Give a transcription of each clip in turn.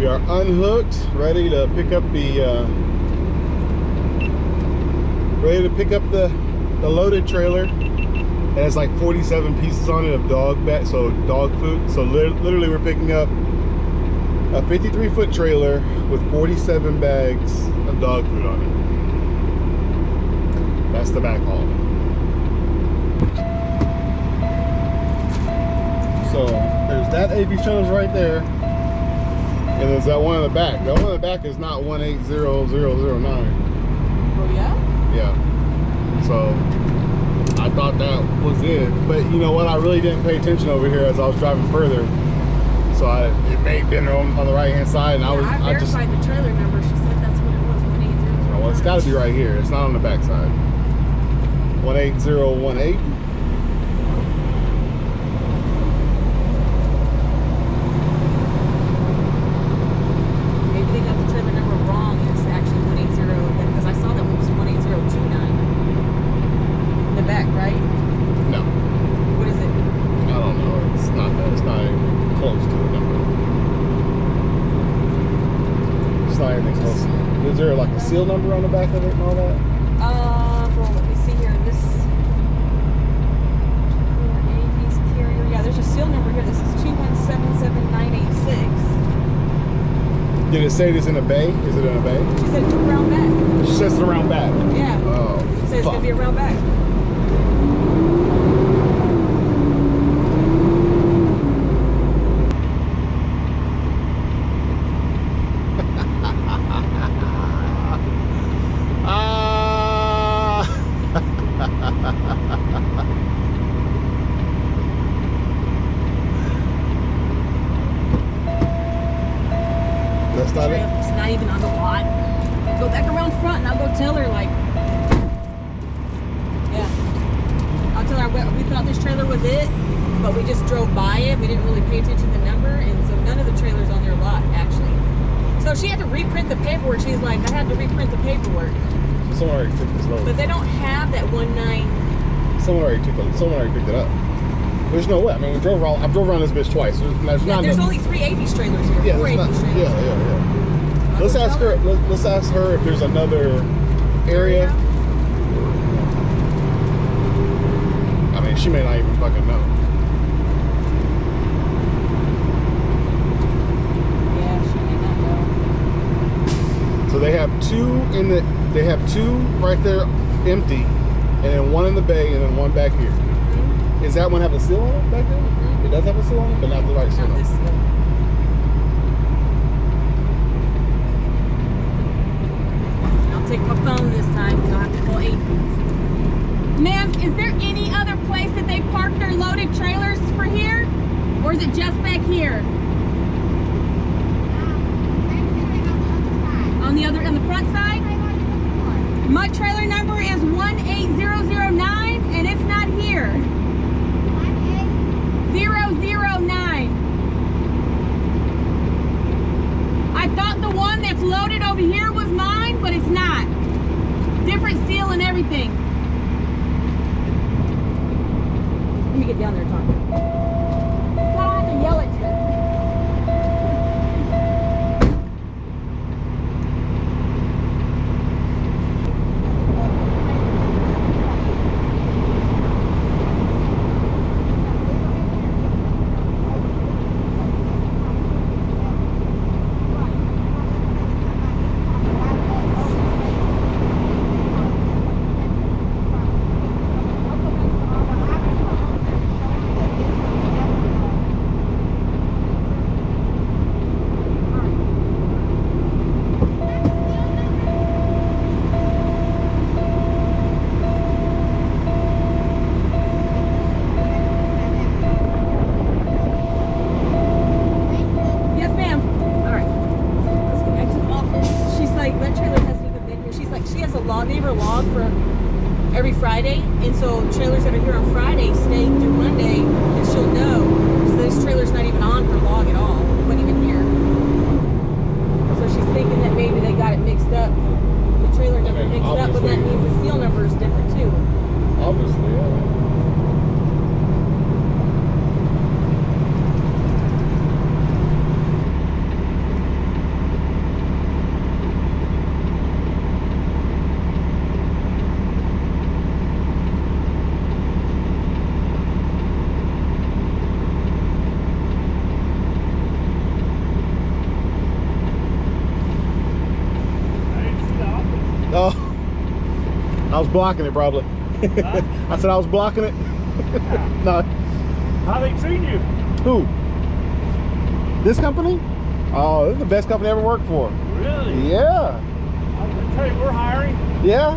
We are unhooked, ready to pick up the loaded trailer. It has like 47 pieces on it of dog food. So literally we're picking up a 53-foot trailer with 47 bags of dog food on it. That's the back haul. So there's that AV trailers right there, and there's that one in the back. That one in the back is not 180009. Oh yeah? Yeah. So I thought that was it, but you know what? I really didn't pay attention over here as I was driving further. So it may have been on the right hand side, and yeah, I verified the trailer number. She said that's what it was, 18009. Well, it's got to be right here. It's not on the back side. 18018. Maybe they got the trailer number wrong. It's actually 180, because I saw that one was 18029. In the back, right? No. What is it? I don't know. It's not that. It's not even close to the number. It's not even close. Is there like a seal number on the back of it and all that? Well, let me see here. This AV's carrier. Yeah, there's a seal number here. This is 2177986. Did it say this in a bay? Is it in a bay? She said it's around back. She says it's around back. Yeah. Oh. She said it's gonna be around back. That's not it? It's not even on the lot. Go back around front and I'll go tell her, like, yeah. I'll tell her we thought this trailer was it, but we just drove by it. We didn't really pay attention to the number, and so none of the trailers on their lot, actually. So she had to reprint the paperwork. She's like, I had to reprint the paperwork. Someone already took this load. But they don't have that 19. Someone already picked it up. There's no way. I mean, I've drove around this bitch twice. There's only 3 AVs trailers here. Yeah, 4 AVs trailers. Yeah. Let's ask her. Let's ask her if there's another area. I mean, she may not even fucking know. Yeah, she may not know. So they have two right there empty, and then one in the bay, and then one back here. Is that one have a seal on it back there? It does have a seal on it, but not the right seal. Not this seal. I'll take my phone this time because I'll have to call AVs. Ma'am, is there any other place that they park their loaded trailers for here? Or is it just back here? On the front side? My trailer number is 18009 and it's not here. 009. I thought the one that's loaded over here was mine, but it's not. Different seal and everything. Let me get down there and talk. So I don't have to yell at you. Every Friday, and so trailers that are here on Friday stay through Monday, and she'll know. So this trailer's not even on her log at all. It wasn't even here. So she's thinking that maybe they got it mixed up. The trailer number mixed up, but that means the seal number is different too. Obviously, yeah. I was blocking it probably. Huh? I said I was blocking it. No. How they treat you? Who? This company? Oh, this is the best company I ever worked for. Really? Yeah. I tell you, we're hiring. Yeah.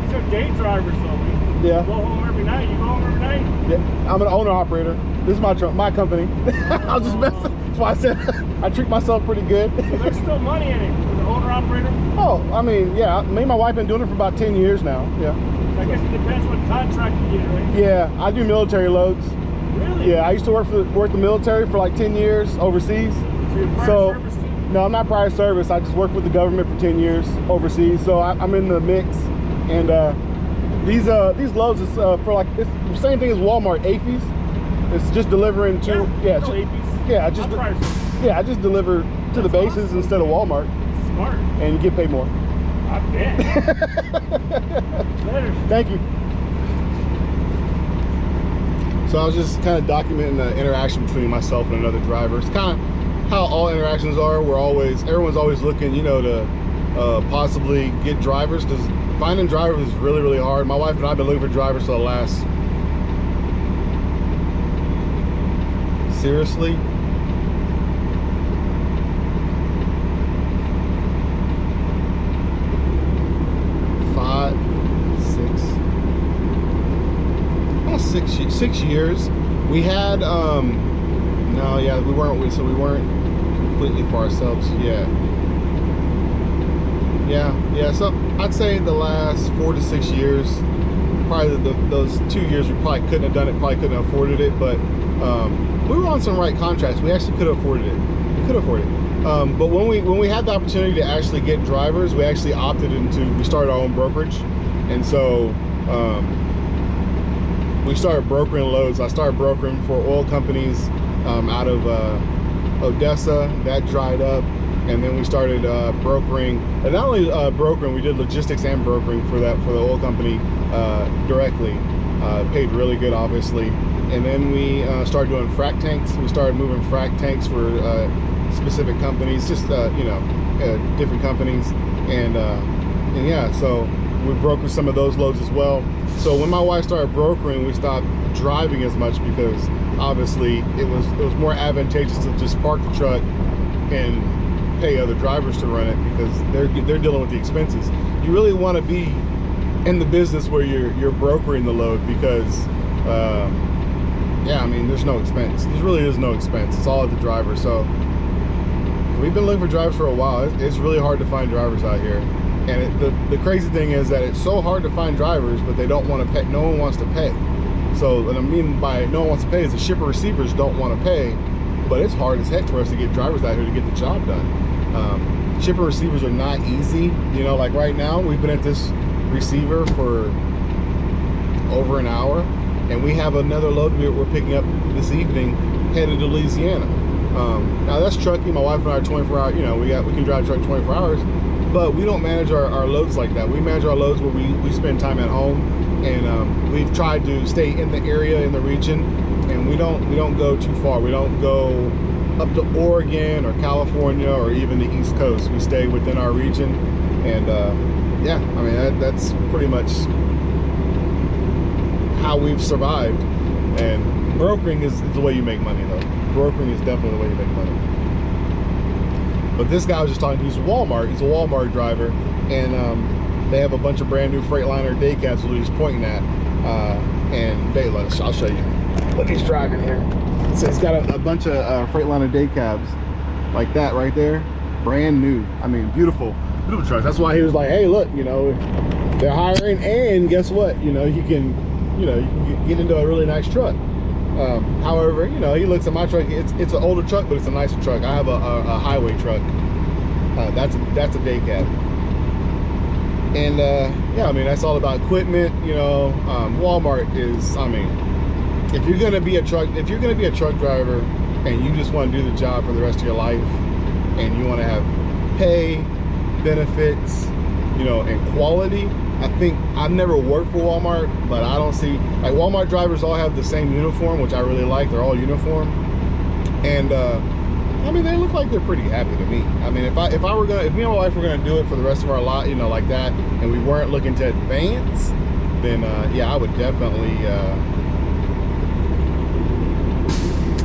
These are day drivers, though. Yeah. You go home every night. You go home every night. Yeah. I'm an owner operator. This is my truck, my company. I was just messing. That's why I said I treat myself pretty good. So there's still money in it as an owner operator. Oh, I mean, yeah. Me and my wife been doing it for about 10 years now. Yeah. I guess it depends what contract you get, right? Yeah. I do military loads. Really? Yeah. I used to work the military for like 10 years overseas. So you're prior So, service too? no, I'm not prior service. I just worked with the government for 10 years overseas. So I'm in the mix. And these loads is for like, it's the same thing as Walmart, AFES. It's just delivering to, I just deliver to the bases awesome. instead of Walmart. Smart. And you get paid more. I bet. Later. Thank you. So I was just kind of documenting the interaction between myself and another driver. It's kind of how all interactions are. Everyone's always looking, you know, to possibly get drivers, because finding drivers is really, really hard. My wife and I have been looking for drivers for the last, seriously, six years. We had no, yeah, we weren't completely for ourselves yet. Yeah, so I'd say the last 4 to 6 years, probably those 2 years we probably couldn't have done it, probably couldn't have afforded it, but we were on some right contracts. We actually could have afforded it. We could afford it. But when we had the opportunity to actually get drivers, we actually we started our own brokerage. And so we started brokering loads. I started brokering for oil companies out of Odessa. That dried up. And then we started brokering, and not only brokering, we did logistics and brokering for the oil company directly. Paid really good, obviously. And then we started doing frac tanks. We started moving frac tanks for specific companies, just different companies, and yeah, so we brokered some of those loads as well. So when my wife started brokering, we stopped driving as much, because obviously it was more advantageous to just park the truck and pay other drivers to run it, because they're dealing with the expenses. You really want to be in the business where you're brokering the load, because yeah, I mean, there's no expense. There really is no expense. It's all at the driver. So we've been looking for drivers for a while. It's really hard to find drivers out here. And the crazy thing is that it's so hard to find drivers, but they don't want to pay. No one wants to pay. So what I mean by no one wants to pay is the shipper receivers don't want to pay, but it's hard as heck for us to get drivers out here to get the job done. Shipper receivers are not easy. You know, like right now, we've been at this receiver for over an hour, and we have another load we're picking up this evening, headed to Louisiana. Now that's trucking. My wife and I are 24 hours. You know, we can drive the truck 24 hours, but we don't manage our loads like that. We manage our loads where we spend time at home, and we've tried to stay in the area, in the region, and we don't go too far. We don't go up to Oregon or California or even the East Coast. We stay within our region, and yeah, I mean that's pretty much how we've survived. And brokering is the way you make money, though. Brokering is definitely the way you make money. But this guy I was just talking to, he's a Walmart driver, and they have a bunch of brand new Freightliner day cabs that he's pointing at, and I'll show you what he's driving here. So he's got a bunch of Freightliner day cabs like that right there, brand new. I mean, beautiful trucks. That's why he was like, hey, look, you know, they're hiring, and guess what, you know, you can get into a really nice truck. However, you know, he looks at my truck. It's an older truck, but it's a nicer truck. I have a highway truck. That's a day cab. And yeah, I mean, that's all about equipment. You know, Walmart is, I mean, if you're gonna be a truck driver and you just want to do the job for the rest of your life, and you want to have pay, benefits, you know, and quality, I think, I've never worked for Walmart, but I don't see, like, Walmart drivers all have the same uniform, which I really like. They're all uniform, and yeah, I mean, they look like they're pretty happy to me. I mean, if me and my wife were gonna do it for the rest of our lot, you know, like that, and we weren't looking to advance, then yeah, I would definitely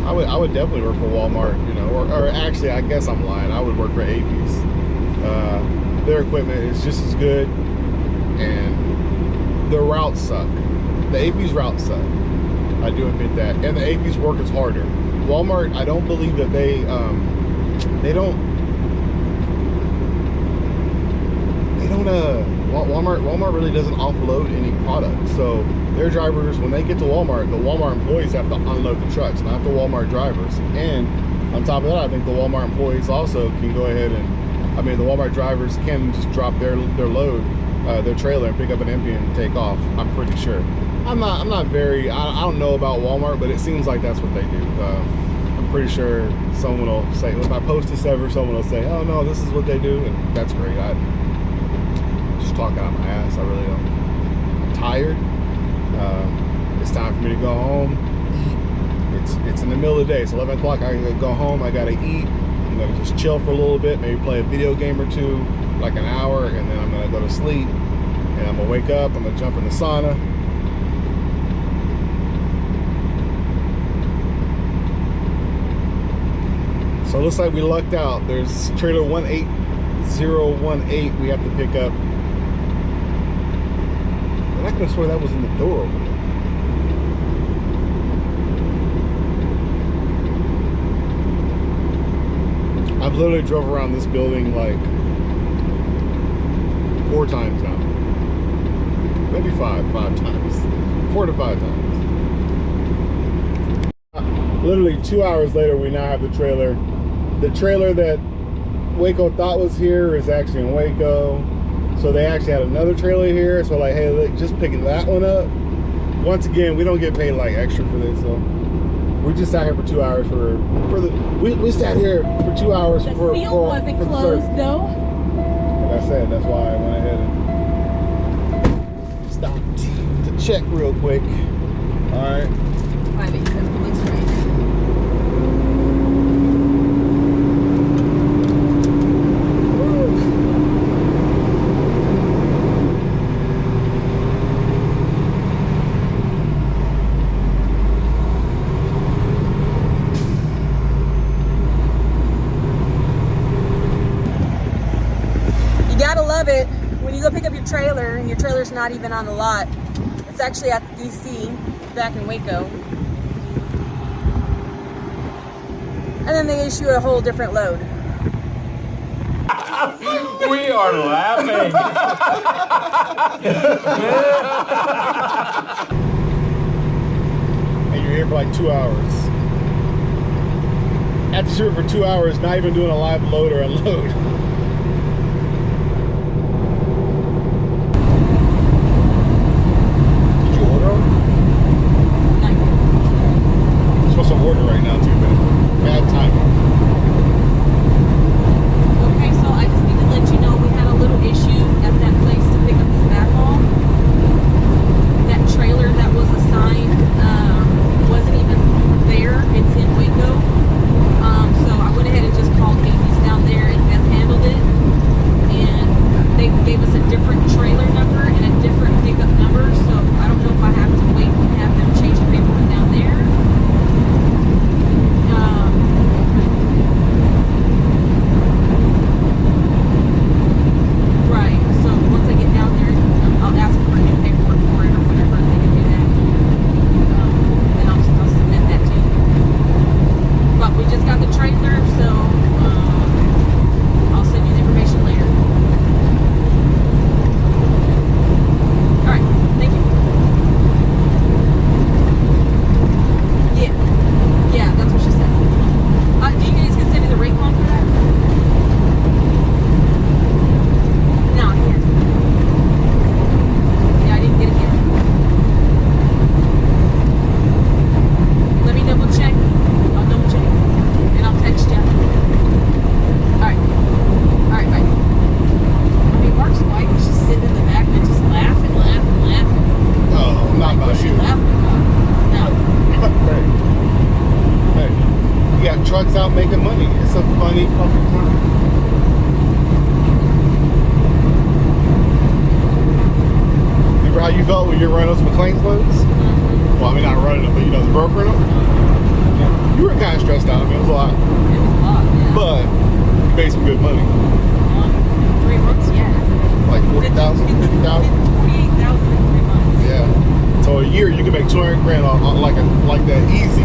I would definitely work for Walmart, you know, or actually, I guess I'm lying. I would work for Avies. Their equipment is just as good, and the routes suck. The Avies routes suck. I do admit that, and the Avies work is harder. Walmart, I don't believe that they don't Walmart really doesn't offload any product. So their drivers, when they get to Walmart, the Walmart employees have to unload the trucks, not the Walmart drivers. And on top of that, I think the Walmart employees also can go ahead and, I mean, the Walmart drivers can just drop their load, their trailer, and pick up an empty and take off. I'm pretty sure. I'm not very, I don't know about Walmart, but it seems like that's what they do. I'm pretty sure someone will say, if I post this ever, someone will say, oh no, this is what they do, and that's great. I just talk out of my ass. I really don't. I'm tired. It's time for me to go home, eat. It's in the middle of the day. It's 11 o'clock. I gotta go home. I gotta eat. I'm gonna just chill for a little bit, maybe play a video game or two, like an hour, and then I'm gonna go to sleep. And I'm gonna wake up. I'm gonna jump in the sauna. So it looks like we lucked out. There's trailer 18018 we have to pick up. And I could have sworn that was in the door over there. I've literally drove around this building like 4 times now. Maybe 5 times. 4 to 5 times. Literally 2 hours later, we now have the trailer. The trailer that Waco thought was here is actually in Waco. So they actually had another trailer here. So like, hey, look, just picking that one up. Once again, we don't get paid like extra for this. So we just sat here for 2 hours we sat here for 2 hours The for seal wasn't closed though. Like I said, that's why I went ahead and stopped to check real quick. All right. 587 looks right. You gotta love it when you go pick up your trailer and your trailer's not even on the lot. It's actually at the DC back in Waco. And then they issue a whole different load. We are laughing. And you're here for like 2 hours. After shooting for 2 hours, not even doing a live load or unload. Did you order them? You're supposed to order right now too, but bad timing. Okay, so I just need to let you know we had a little issue at that place to pick up this backhaul. That trailer that was assigned wasn't even there. It's in Waco. So I went ahead and just called Avies down there and Beth handled it. And they gave us a different trailer number and a different pickup number. So I don't know if I have to wait and have them change the paperwork down there. when you're running those McLean's loads? Well, I mean, not running them, but you know, the brokering them? Yeah. You were kind of stressed out. I mean, it was a lot. It was a lot, yeah. But you made some good money. 3 months, yeah. Like 40,000, 50,000? 48,000 in 3 months. Yeah. So a year, you can make 200 grand on like that easy.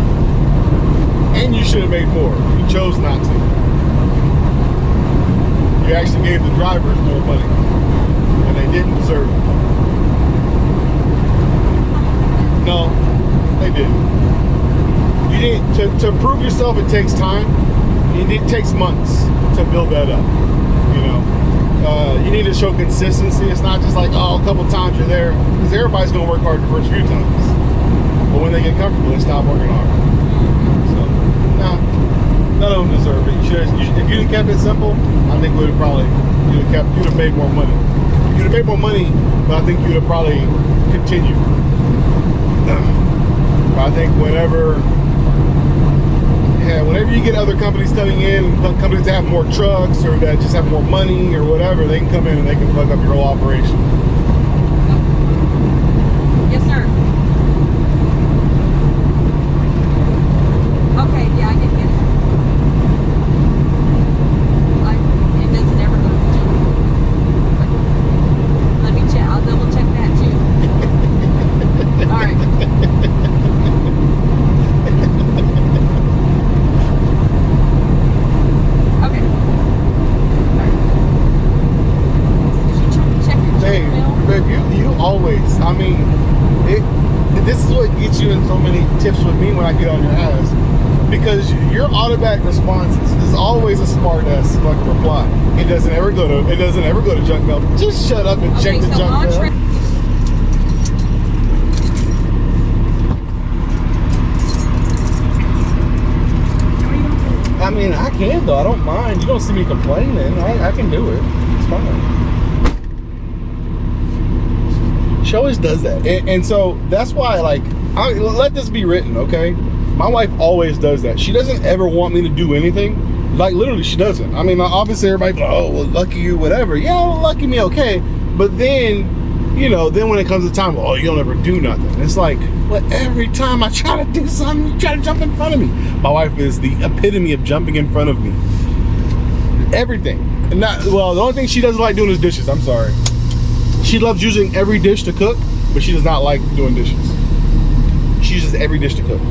And you should have made more. You chose not to. You actually gave the drivers more money. And they didn't deserve it. No, they didn't. You didn't. To prove yourself, it takes time. It takes months to build that up. You know, you need to show consistency. It's not just like, oh, a couple times you're there, because everybody's gonna work hard the first few times. But when they get comfortable, they stop working hard. So, nah, none of them deserve it. If you'd have kept it simple, I think you'd have made more money. You'd have made more money, but I think you'd have probably continued. I think whenever you get other companies coming in, companies that have more trucks or that just have more money or whatever, they can come in and they can fuck up your whole operation. Yes, sir. Okay, yeah, I did get it. It doesn't ever go to junk. But let me check. I'll double check that too. All right. Okay. Check your Hey, junk mail. babe, you always, I mean, this is what gets you in so many tips with me when I get on your ass. Because your automatic responses is always a smart ass fucking reply. It doesn't ever go to junk mail. Just shut up and check the junk mail. I mean, I can though. I don't mind. You don't see me complaining. I can do it. It's fine. She always does that, and so that's why, like, let this be written, okay? My wife always does that. She doesn't ever want me to do anything. Like, literally, she doesn't. I mean, obviously, everybody, oh, well, lucky you, whatever. Yeah, well, lucky me, okay. But then, you know, then when it comes to time, oh, you don't ever do nothing. It's like, well, every time I try to do something, you try to jump in front of me. My wife is the epitome of jumping in front of me. Everything. And well, the only thing she doesn't like doing is dishes. I'm sorry. She loves using every dish to cook, but she does not like doing dishes. She uses every dish to cook.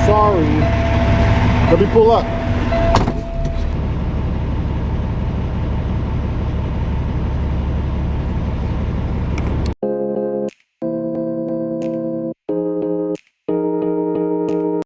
Sorry. Let me pull up.